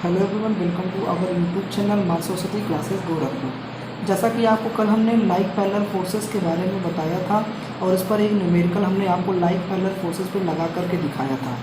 Hello everyone, welcome to our YouTube channel Maa Saraswati classes Gorakhpur. जैसा कि आपको कल हमने लाइक पैरेलल फोर्सेस के बारे में बताया था और इस पर एक न्यूमेरिकल हमने आपको लाइक पैरेलल फोर्सेस पे लगा करके दिखाया था।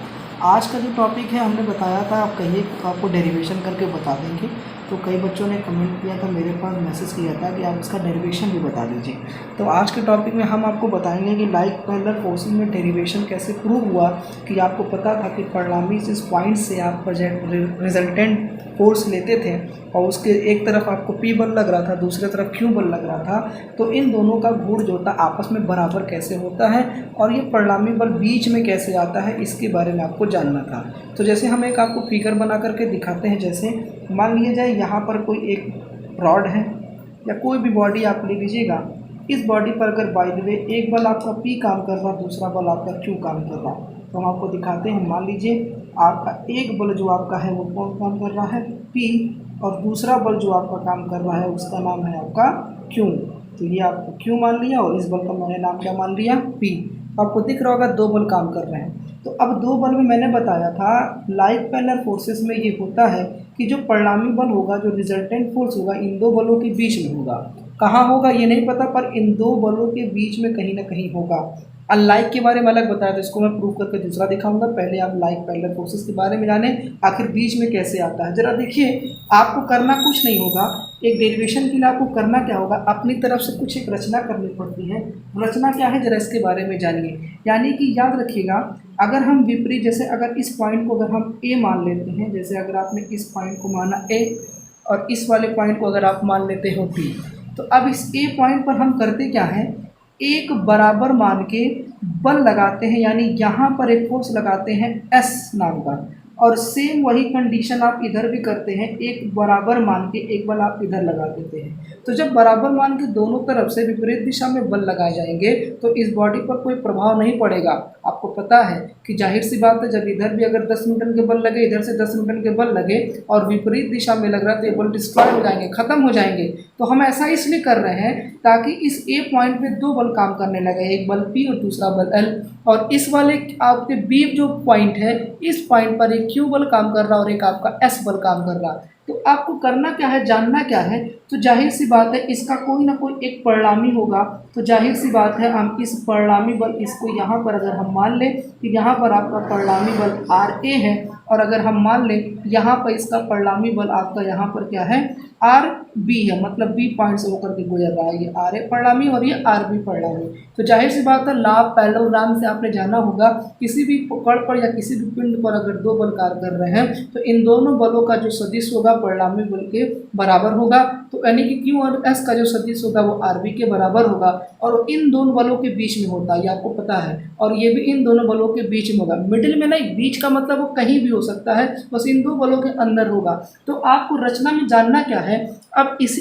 आज का जो टॉपिक है हमने बताया था, आप कहिए आपको डेरिवेशन करके बता देंगे। तो कई बच्चों ने कमेंट किया था, मेरे पास मैसेज किया था कि आप इसका डेरिवेशन भी बता दीजिए। तो आज के टॉपिक में हम आपको बताएंगे कि लाइक पैरेलल फोर्सेस में डेरिवेशन कैसे प्रूव हुआ। कि आपको पता था कि परिणामी इस पॉइंट से आप रिजल्टेंट फोर्स लेते थे और उसके एक तरफ आपको P बल लग रहा था, दूसरे तरफ Q बल लग रहा था। तो इन दोनों का गुण जो था आपस में बराबर कैसे होता है और ये परिणामी बल बीच में कैसे आता है, इसके बारे में आपको जानना था। तो जैसे हम एक आपको फिगर बना करके दिखाते हैं। जैसे मान लिया जाए यहाँ पर कोई एक रॉड है या कोई भी बॉडी आप ले लीजिएगा। इस बॉडी पर अगर बाय द वे एक बल आपका P काम कर रहा, दूसरा बल आपका Q काम कर रहा, तो हम आपको दिखाते हैं। मान लीजिए आपका एक बल जो आपका है वो कौन काम कर रहा है, P, और दूसरा बल जो आपका काम कर रहा है उसका नाम है आपका Q। तो ये आपको Q मान लिया और इस बल का मैंने नाम क्या मान लिया, P। आपको दिख रहा होगा दो बल काम कर रहे हैं। तो अब दो बल में मैंने बताया था लाइक पैरेलल फोर्सेस में ये होता है कि जो परिणामी बल होगा, जो रिजल्टेंट फोर्स होगा, इन दो बलों के बीच में होगा। कहाँ होगा ये नहीं पता, पर इन दो बलों के बीच में कहीं ना कहीं होगा। अनलाइक के बारे में अलग बताया था, इसको मैं प्रूव करके दूसरा दिखाऊंगा। पहले आप लाइक पैरेलल फोर्सेस के बारे में जाने आखिर बीच में कैसे आता है। जरा देखिए, आपको करना कुछ नहीं होगा। एक डेरिवेशन के लिए आपको करना क्या होगा, अपनी तरफ से कुछ एक रचना करनी पड़ती है। रचना क्या है जरा इसके बारे में जानिए। यानी कि याद रखिएगा, अगर हम विपरीत, जैसे अगर इस पॉइंट को अगर हम ए मान लेते हैं, जैसे अगर आपने इस पॉइंट को माना ए और इस वाले पॉइंट को अगर आप मान लेते हो पी, तो अब इस ए पॉइंट पर हम करते क्या हैं, एक बराबर मान के बल लगाते हैं। यानी यहाँ पर एक फोर्स लगाते हैं एस नाम का, और सेम वही कंडीशन आप इधर भी करते हैं। एक बराबर मान के एक बल आप इधर लगा देते हैं। तो जब बराबर मान के दोनों तरफ से विपरीत दिशा में बल लगाए जाएंगे तो इस बॉडी पर कोई प्रभाव नहीं पड़ेगा। आपको पता है कि जाहिर सी बात है, जब इधर भी अगर 10 न्यूटन के बल लगे, इधर से 10 न्यूटन के बल लगे और विपरीत दिशा में लग रहा है, तो ये बल डिस्ट्रॉय हो जाएंगे, खत्म हो जाएंगे। तो हम ऐसा इसलिए कर रहे हैं ताकि इस ए पॉइंट पे दो बल काम करने लगे, एक बल P और दूसरा बल L। और इस वाले आपके बी जो पॉइंट है, इस पॉइंट पर एक Q बल काम कर रहा और एक आपका S बल काम कर रहा। तो आपको करना क्या है, जानना क्या है। तो जाहिर सी बात है इसका कोई ना कोई एक परिणामी होगा। तो जाहिर सी बात है हम इस परिणामी बल, इसको यहाँ पर अगर हम मान लें कि यहाँ पर आपका परिणामी बल RA है, और अगर हम मान लें यहाँ पर इसका परिणामी बल आपका यहाँ पर क्या है, RB है, मतलब B पॉइंट से होकर के गुजर रहा है। ये RA परिणामी और ये RB परिणामी। तो जाहिर सी बात है लॉ ऑफ पैरेललोग्राम से आपने जाना होगा, किसी भी कण पर या किसी भी पिंड पर अगर दो बल कार्य कर रहे हैं तो इन दोनों बलों का जो सदिश होगा परिणामी बल के बराबर होगा। तो यानी कि Q और S का जो सदिश होगा वो RB के बराबर होगा, और इन दोनों बलों के बीच में होता है, ये आपको पता है। और ये भी इन दोनों बलों के बीच में होगा, मिडिल में नहीं। बीच का मतलब वो कहीं भी हो सकता है, बस इन दो बलों के अंदर होगा। तो आपको रचना में जानना क्या है, अब इस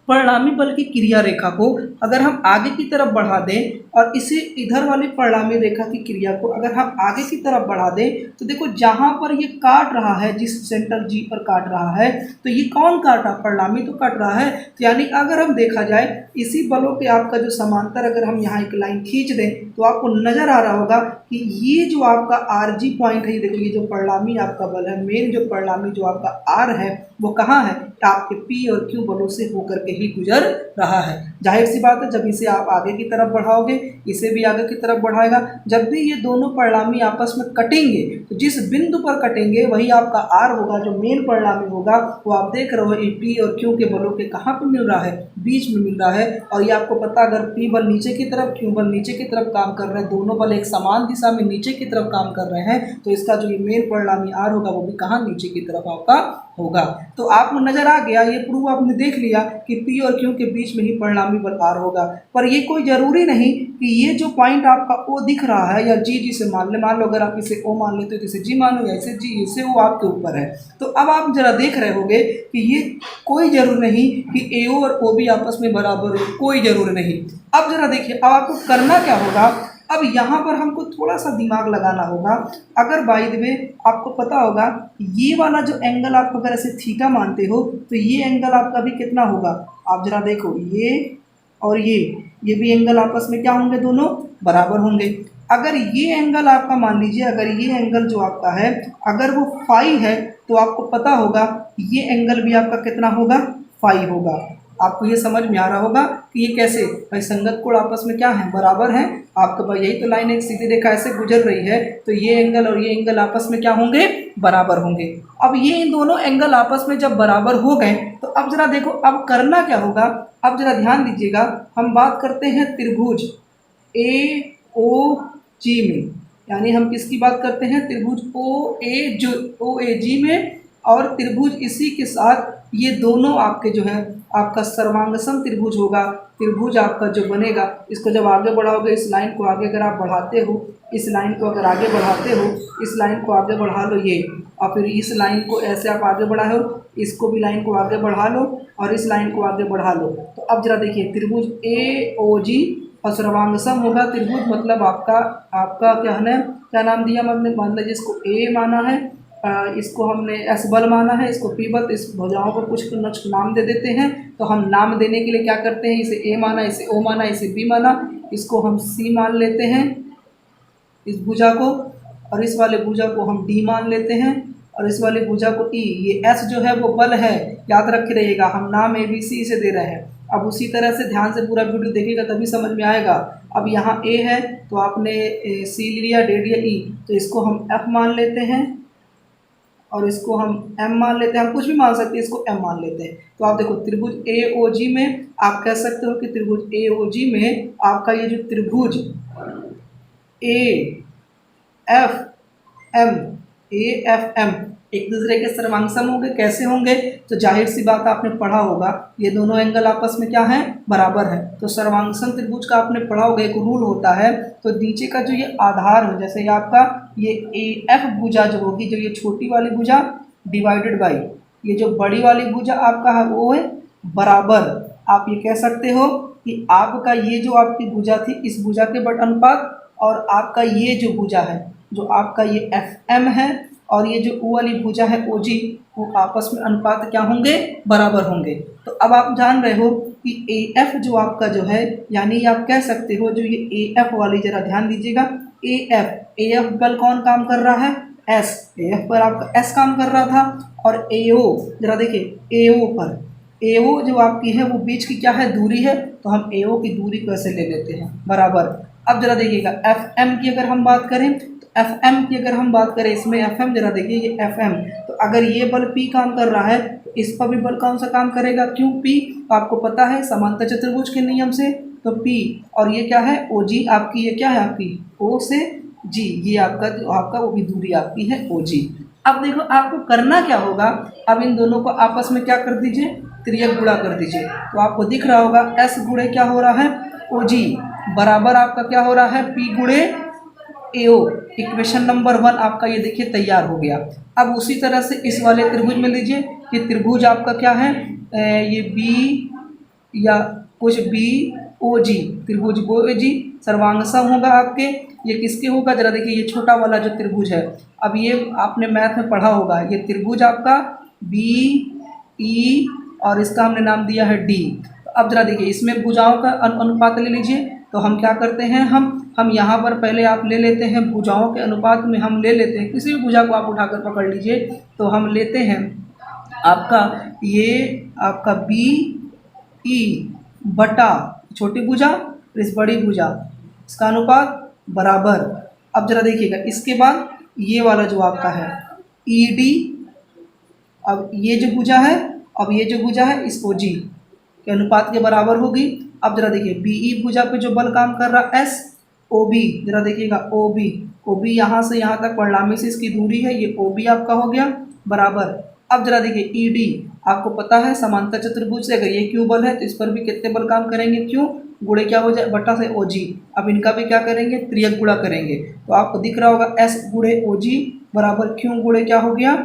परिणामी बल की क्रिया रेखा को अगर हम आगे की तरफ बढ़ा दें और इसे इधर वाली परिणामी रेखा की क्रिया को अगर हम आगे की तरफ बढ़ा दें, तो देखो जहाँ पर ये काट रहा है, जिस सेंटर G पर काट रहा है, तो ये कौन काट रहा, परिणामी तो काट रहा है। तो यानी अगर हम देखा जाए इसी बलों के आपका जो समांतर अगर हम यहाँ एक लाइन खींच दें तो आपको नजर आ रहा होगा कि ये जो आपका RG पॉइंट है, देखिए जो परिणामी आपका बल है, मेन जो परिणामी जो आपका R है, वो कहाँ है, आपके P और Q बलों से होकर के ही गुजर रहा है। जाहिर सी बात है जब इसे आप आगे की तरफ बढ़ाओगे, इसे भी आगे की तरफ बढ़ाएगा। जब भी ये दोनों परिणामी आपस में कटेंगे तो जिस बिंदु पर कटेंगे वही आपका R होगा, जो मेन परिणामी होगा। वो आप देख रहे हो P और Q के बलों के कहाँ पे मिल रहा है, बीच में मिल रहा है। और ये आपको पता, अगर P बल नीचे की तरफ, Q बल नीचे की तरफ काम कर रहे हैं, दोनों बल एक समान दिशा में नीचे की तरफ काम कर रहे हैं, तो इसका जो ये मेन परिणामी R होगा वो भी कहाँ, नीचे की तरफ आपका होगा। तो आपको नजर आ गया, ये प्रूफ आपने देख लिया कि P और Q के बीच में ही परिणामी बल R होगा। पर ये कोई जरूरी नहीं कि ये जो पॉइंट आपका O दिख रहा है या G, जिसे मान लो अगर आप इसे O मान लेते हो तो इसे G मानो, या इसे G, इसे O आपके ऊपर है। तो अब आप जरा देख रहे होगे कि ये कोई जरूर नहीं कि AO और OB आपस में बराबर हो, कोई जरूर नहीं। अब जरा देखिए, अब आपको करना क्या होगा, अब यहाँ पर हमको थोड़ा सा दिमाग लगाना होगा। अगर बाय द वे आपको पता होगा ये वाला जो एंगल आप अगर ऐसे थीटा मानते हो, तो ये एंगल आपका भी कितना होगा, आप जरा देखो, ये और ये भी एंगल आपस में क्या होंगे, दोनों बराबर होंगे। अगर ये एंगल आपका मान लीजिए, अगर ये एंगल जो आपका है अगर वो फाई है, तो आपको पता होगा ये एंगल भी आपका कितना होगा, फाई होगा। आपको ये समझ में आ रहा होगा कि ये कैसे, भाई संगत कोण आपस में क्या है, बराबर हैं। आपका भाई यही तो लाइन एक सीधी रेखा ऐसे गुजर रही है, तो ये एंगल और ये एंगल आपस में क्या होंगे, बराबर होंगे। अब ये इन दोनों एंगल आपस में जब बराबर हो गए तो अब जरा देखो अब करना क्या होगा। अब जरा ध्यान दीजिएगा, हम बात करते हैं त्रिभुज ए ओ जी में, यानी हम किसकी बात करते हैं, त्रिभुज ओ ए जी में। और त्रिभुज इसी के साथ ये दोनों आपके जो है आपका सर्वांगसम त्रिभुज होगा। त्रिभुज आपका जो बनेगा, इसको जब आगे बढ़ाओगे, इस लाइन को आगे अगर आप बढ़ाते हो, इस लाइन को अगर आगे बढ़ाते हो, इस लाइन को आगे बढ़ा लो ये, और फिर इस लाइन को ऐसे आप आगे बढ़ाओ, इसको भी लाइन को आगे बढ़ा लो और इस लाइन को आगे बढ़ा लो। तो अब जरा देखिए त्रिभुज ए ओ जी और सर्वांगसम होगा त्रिभुज, मतलब आपका क्या नाम दिया, मान लीजिए इसको ए माना है, इसको हमने एस बल माना है, इसको पी बल, इस भुजाओं को कुछ नाम दे देते हैं। तो हम नाम देने के लिए क्या करते हैं, इसे ए माना, इसे ओ माना, इसे बी माना, इसको हम सी मान लेते हैं इस भुजा को, और इस वाले भुजा को हम डी मान लेते हैं, और इस वाले भुजा को ई। ये एस जो है वो बल है, याद रखे रहिएगा, हम नाम ए बी सी इसे दे रहे हैं। अब उसी तरह से ध्यान से पूरा वीडियो देखिएगा तभी समझ में आएगा। अब यहाँ ए है तो आपने सी लिया, डी लिया, ई, तो इसको हम एफ मान लेते हैं और इसको हम एम मान लेते हैं, हम कुछ भी मान सकते हैं, इसको एम मान लेते हैं। तो आप देखो त्रिभुज ए ओ जी में आप कह सकते हो कि त्रिभुज ए ओ जी में आपका ये जो त्रिभुज ए एफ एम एक दूसरे के सर्वांगसम होंगे। कैसे होंगे, तो जाहिर सी बात आपने पढ़ा होगा, ये दोनों एंगल आपस में क्या है, बराबर है। तो सर्वांगसम त्रिभुज का आपने पढ़ा होगा, एक रूल होता है। तो नीचे का जो ये आधार है, जैसे ये आपका ये ए एफ भुजा जो होगी, जो ये छोटी वाली भुजा डिवाइडेड बाई ये जो बड़ी वाली भुजा आपका है वो है बराबर। आप ये कह सकते हो कि आपका ये जो आपकी भुजा थी, इस भुजा के बट अनुपात, और आपका ये जो भुजा है, जो आपका ये एफ एम है, और ये जो ओ वाली भुजा है ओ जी, वो आपस में अनुपात क्या होंगे, बराबर होंगे। तो अब आप जान रहे हो कि ए एफ जो आपका जो है, यानी आप कह सकते हो जो ये ए एफ वाली, जरा ध्यान दीजिएगा, ए एफ बल कौन काम कर रहा है, एस, ए एफ पर आपका एस काम कर रहा था, और ए ओ जरा देखिए ए ओ पर, ए ओ जो आपकी है वो बीच की क्या है, दूरी है, तो हम ए ओ की दूरी को ऐसे ले लेते हैं बराबर। अब जरा देखिएगा एफ एम की अगर हम बात करें, एफ एम की अगर हम बात करें, इसमें एफ एम जरा देखिए ये एफ एम, तो अगर ये बल पी काम कर रहा है तो इस पर भी बल कौन सा काम करेगा, क्यों पी, तो आपको पता है समांतर चतुर्भुज के नियम से, तो पी, और ये क्या है ओ जी आपकी, ये क्या है आपकी ओ से जी, ये आपका वो भी दूरी आपकी है ओ जी। अब देखो आपको करना क्या होगा, अब इन दोनों को आपस में क्या कर दीजिए, त्रियक गुणा कर दीजिए। तो आपको दिख रहा होगा एस गुणे क्या हो रहा है, ओ जी, बराबर आपका क्या हो रहा है, पी गुणे ए ओ। इक्वेशन नंबर 1 आपका ये देखिए तैयार हो गया। अब उसी तरह से इस वाले त्रिभुज में लीजिए, ये त्रिभुज आपका क्या है, ये बी या कुछ बी ओ जी, त्रिभुज ओ जी सर्वांगसम होगा आपके। ये किसके होगा, जरा देखिए ये छोटा वाला जो त्रिभुज है, अब ये आपने मैथ में पढ़ा होगा, ये त्रिभुज आपका बी ई और इसका हमने नाम दिया है डी। तो अब जरा देखिए इसमें भुजाओं का अनुपात ले लीजिए। तो हम क्या करते हैं, हम यहाँ पर पहले आप ले लेते हैं भुजाओं के अनुपात में, हम ले लेते हैं किसी भी भुजा को आप उठाकर पकड़ लीजिए, तो हम लेते हैं आपका ये आपका बी ई बटा छोटी भुजा इस बड़ी भुजा, इसका अनुपात बराबर। अब जरा देखिएगा इसके बाद ये वाला जो आपका है ई डी, अब ये जो भुजा है, अब ये जो भुजा है इस ओ जी के अनुपात के बराबर होगी। अब जरा देखिए बी ई भुजा पे जो बल काम कर रहा एस ओ बी, जरा देखिएगा ओ बी यहाँ से यहाँ तक परिणामी से इसकी दूरी है, ये ओ बी आपका हो गया बराबर। अब जरा देखिए ई डी, आपको पता है समांतर चतुर्भुज से अगर ये क्यू बल है तो इस पर भी कितने बल काम करेंगे, क्यों गुणे क्या हो जाए बटा से ओ जी। अब इनका भी क्या करेंगे, त्रियक गुणा करेंगे। तो आपको दिख रहा होगा एस गुणे ओ जी बराबर क्यू गुणे क्या हो गया,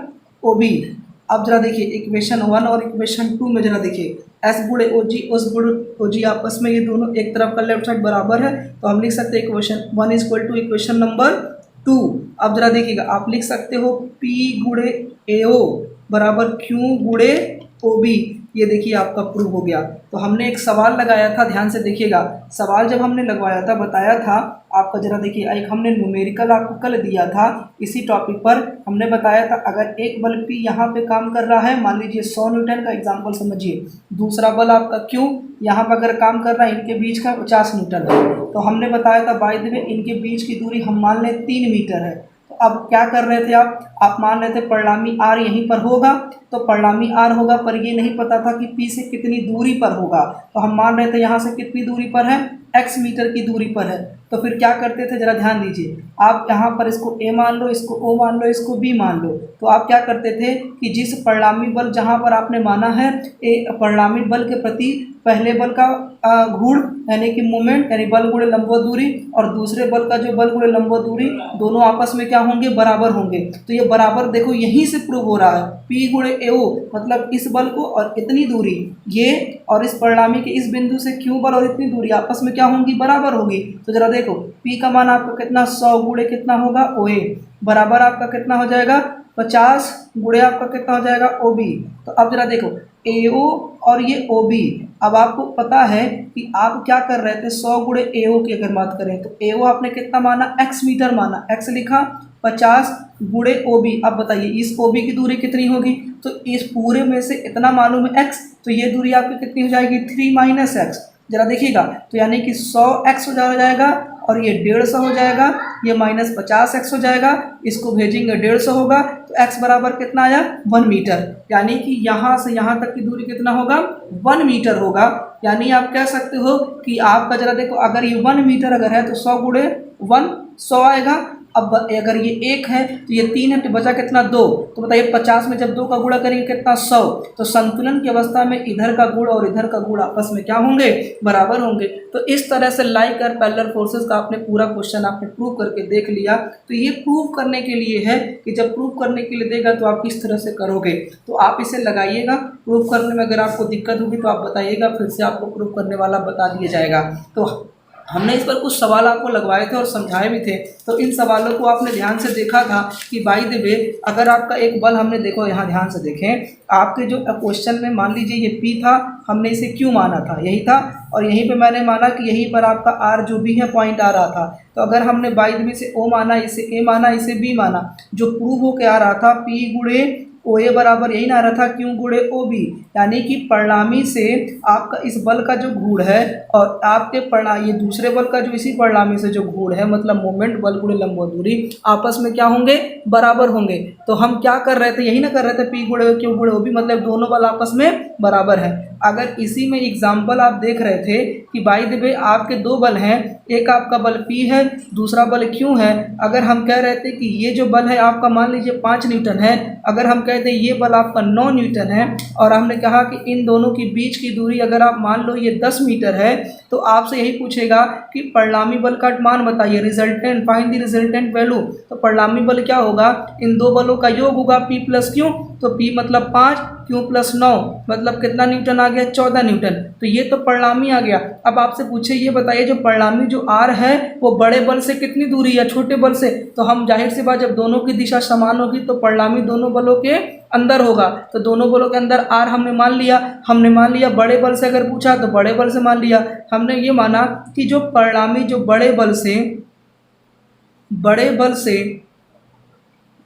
ओ बी। अब जरा देखिए इक्वेशन 1 और इक्वेशन 2 में जरा देखिए एस गुणे ओ जी उस गुणे ओ जी आपस में ये दोनों एक तरफ का लेफ्ट साइड बराबर है, तो हम लिख सकते हैं equation 1 equal to equation number 2। अब जरा देखिएगा आप लिख सकते हो P गुणे ए ओ बराबर Q गुणे ओ बी। ये देखिए आपका प्रूव हो गया। तो हमने एक सवाल लगाया था, ध्यान से देखिएगा। सवाल जब हमने लगवाया था, बताया था आपका, जरा देखिए, एक हमने न्यूमेरिकल आपको कल दिया था इसी टॉपिक पर। हमने बताया था अगर एक बल P यहाँ पे काम कर रहा है, मान लीजिए 100 न्यूटन का एग्जाम्पल समझिए, दूसरा बल आपका Q यहाँ पर अगर काम कर रहा है, इनके बीच का 50 न्यूटन है। तो हमने बताया था बाय द वे इनके बीच की दूरी हम मान लें 3 मीटर है। तो अब क्या कर रहे थे आप मान रहे थे परिणामी R यहीं पर होगा, तो परिणामी R होगा, पर ये नहीं पता था कि P से कितनी दूरी पर होगा। तो हम मान रहे थे यहाँ से कितनी दूरी पर है, x मीटर की दूरी पर है। तो फिर क्या करते थे, जरा ध्यान दीजिए, आप यहाँ पर इसको A मान लो, इसको O मान लो, इसको B मान लो। तो आप क्या करते थे कि जिस परिणामी बल जहाँ पर आपने माना है, परिणामी बल के प्रति पहले बल का गुण यानी कि मोमेंट यानी बल गुणे लंबवत दूरी, और दूसरे बल का जो बल गुणे लंबवत दूरी, दोनों आपस में क्या होंगे, बराबर होंगे। तो ये बराबर देखो यहीं से प्रूव हो रहा है, P गुणे AO मतलब इस बल को और इतनी दूरी ये, और इस परिणामी के इस बिंदु से Q बल और इतनी दूरी आपस में क्या होंगी, बराबर होगी। तो जरा देखो P का मान आपका कितना, 100 गुणे कितना होगा, OA बराबर आपका कितना हो जाएगा, 50 गुणे आपका कितना हो जाएगा, OB। तो अब जरा देखो AO और ये OB, अब आपको पता है कि आप क्या कर रहे थे, 100 गुणे AO की अगर बात करें तो AO आपने कितना माना, x मीटर माना, x लिखा, 50 गुणे OB। अब बताइए इस OB की दूरी कितनी होगी, तो इस पूरे में से इतना मालूम है x, तो ये दूरी आपकी कितनी हो जाएगी, 3 माइनस एक्स। जरा देखिएगा, तो यानी कि 100x हो जाएगा और ये 150 हो जाएगा, ये माइनस 50x हो जाएगा, इसको भेजेंगे 150 होगा, तो x बराबर कितना आया, 1 मीटर। यानी कि यहाँ से यहाँ तक की दूरी कितना होगा, 1 मीटर होगा। यानी आप कह सकते हो कि आपका, जरा देखो, अगर ये 1 मीटर अगर है तो 100 गुणे 1 100 आएगा। अब अगर ये 1 है तो ये 3 है, तो बचा कितना, 2। तो बताइए 50 में जब 2 का गुणा करेंगे कितना, 100। तो संतुलन की अवस्था में इधर का गुण और इधर का गुण आपस में क्या होंगे, बराबर होंगे। तो इस तरह से लाइक और पैरेलल फोर्सेस का आपने पूरा क्वेश्चन आपने प्रूव करके देख लिया। तो ये प्रूव करने के लिए है कि जब प्रूव करने के लिए देगा तो आप किस तरह से करोगे। तो आप इसे लगाइएगा, प्रूव करने में अगर आपको दिक्कत होगी तो आप बताइएगा, फिर से आपको प्रूव करने वाला बता दिया जाएगा। तो हमने इस पर कुछ सवाल आपको लगवाए थे और समझाए भी थे। तो इन सवालों को आपने ध्यान से देखा था कि बाय द वे अगर आपका एक बल, हमने देखो यहाँ ध्यान से देखें, आपके जो क्वेश्चन में मान लीजिए ये P था, हमने इसे Q माना था, यही था, और यहीं पे मैंने माना कि यहीं पर आपका R जो भी है पॉइंट आ रहा था। तो अगर हमने बाय द वे से O माना, इसे A माना, इसे B माना, जो प्रूव होके आ रहा था P गुणे OA बराबर यही ना रहा था Q गुणे OB। यानी कि परिणामी से आपका इस बल का जो गुण है और आपके ये दूसरे बल का जो इसी परिणामी से जो गुण है, मतलब मोमेंट बल गुणे लंबवत दूरी, आपस में क्या होंगे, बराबर होंगे। तो हम क्या कर रहे थे, यही ना कर रहे थे, P गुणे Q गुणे OB मतलब दोनों बल आपस में बराबर है। अगर इसी में एग्जाम्पल आप देख रहे थे कि बाय द वे आपके 2 बल हैं, एक आपका बल P है, दूसरा बल Q है। अगर हम कह रहे थे कि ये जो बल है आपका मान लीजिए 5 न्यूटन है, अगर हम कहते हैं ये बल आपका 9 न्यूटन है, और हमने कहा कि इन दोनों के बीच की दूरी अगर आप मान लो ये 10 मीटर है, तो आपसे यही पूछेगा कि परिणामी बल का मान बताइए, resultant, find the resultant value. तो परिणामी बल क्या होगा, इन 2 बलों का योग होगा P प्लस Q। तो P मतलब 5, Q प्लस 9 मतलब कितना न्यूटन आ गया, 14 न्यूटन। तो ये तो परिणामी आ गया। अब आपसे पूछे ये बताइए जो परिणामी जो R है वो बड़े बल से कितनी दूरी है, छोटे बल से। तो हम जाहिर सी बात, जब दोनों की दिशा समान होगी तो परिणामी दोनों बलों के अंदर होगा। तो दोनों बलों के अंदर R हमने मान लिया, बड़े बल से अगर पूछा तो बड़े बल से मान लिया। हमने ये माना कि जो परिणामी जो बड़े बल से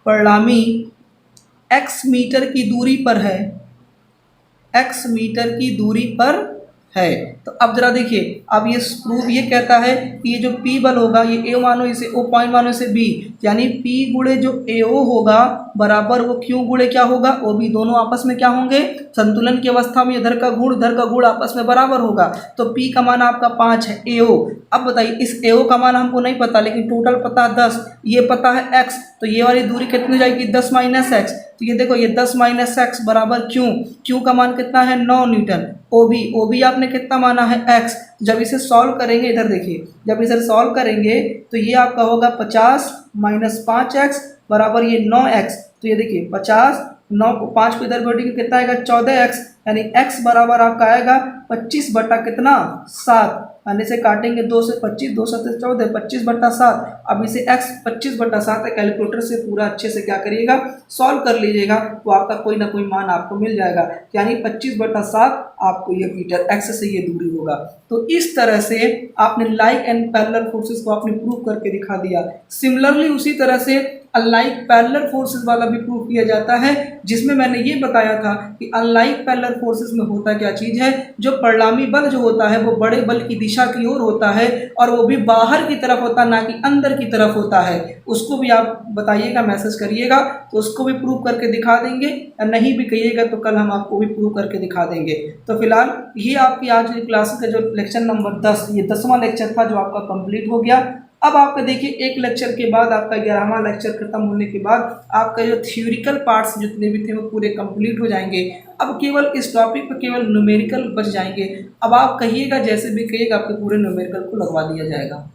परिणामी x मीटर की दूरी पर है, x मीटर की दूरी पर है। तो अब जरा देखिए, अब ये प्रूफ ये कहता है कि ये जो P बल होगा, ये A मानो, इसे O पॉइंट मानो, इसे B, यानी P गुणे जो AO होगा बराबर वो Q गुणे क्या होगा, OB। दोनों आपस में क्या होंगे, संतुलन की अवस्था में इधर का गुण आपस में बराबर होगा। तो P का मान आपका 5 है, AO। अब बताइए इस AO का मान हमको नहीं पता, लेकिन टोटल पता 10, ये पता है x, तो ये वाली दूरी कितनी जाएगी, 10 माइनस एक्स। तो ये देखो ये 10 माइनस एक्स बराबर Q का मान कितना है, 9 न्यूटन। OB आपने कितना माना है, x। जब इसे सॉल्व करेंगे, इधर देखिए, जब इसे सॉल्व करेंगे तो ये आपका होगा 50 माइनस 5x बराबर ये 9x। तो ये देखिए 50 9 को 5 को इधर जोड़ेंगे कितना आएगा 14x, यानी x बराबर आपका आएगा 25 बटा कितना 7, यानी से काटेंगे 2 से 25, 2 7 14, 25 बटा 7। अब इसे x 25 बटा 7 है, कैलकुलेटर से पूरा अच्छे से क्या करिएगा सॉल्व कर लीजिएगा, तो आपका कोई ना कोई मान आपको मिल जाएगा, यानी 25 बटा 7 आपको ये मीटर x से ये दूरी होगा। तो इस तरह से आपने लाइक एंड पैरेलल फोर्सेस को आपने प्रूव करके दिखा दिया। सिमिलरली उसी तरह से अनलाइक पैरेलल फोर्सेस वाला भी प्रूव किया जाता है, जिसमें मैंने ये बताया था कि अनलाइक पैरेलल फोर्सेस में होता क्या चीज़ है, जो परिणामी बल जो होता है वो बड़े बल की दिशा की ओर होता है, और वो भी बाहर की तरफ होता है ना कि अंदर की तरफ होता है। उसको भी आप बताइएगा, मैसेज करिएगा, तो उसको भी प्रूव करके दिखा देंगे, या नहीं भी कहिएगा तो कल हम आपको भी प्रूव करके दिखा देंगे। तो फिलहाल ये आपकी आज की क्लास का जो लेक्चर नंबर 10, ये 10वां लेक्चर था जो आपका कंप्लीट हो गया। अब आपका देखिए एक लेक्चर के बाद, आपका 11वां लेक्चर खत्म होने के बाद आपका जो थ्योरिकल पार्ट्स जितने भी थे वो पूरे कंप्लीट हो जाएंगे। अब केवल इस टॉपिक पर केवल न्यूमेरिकल बच जाएंगे। अब आप कहिएगा, जैसे भी कहिएगा आपके पूरे न्यूमेरिकल को लगवा दिया जाएगा।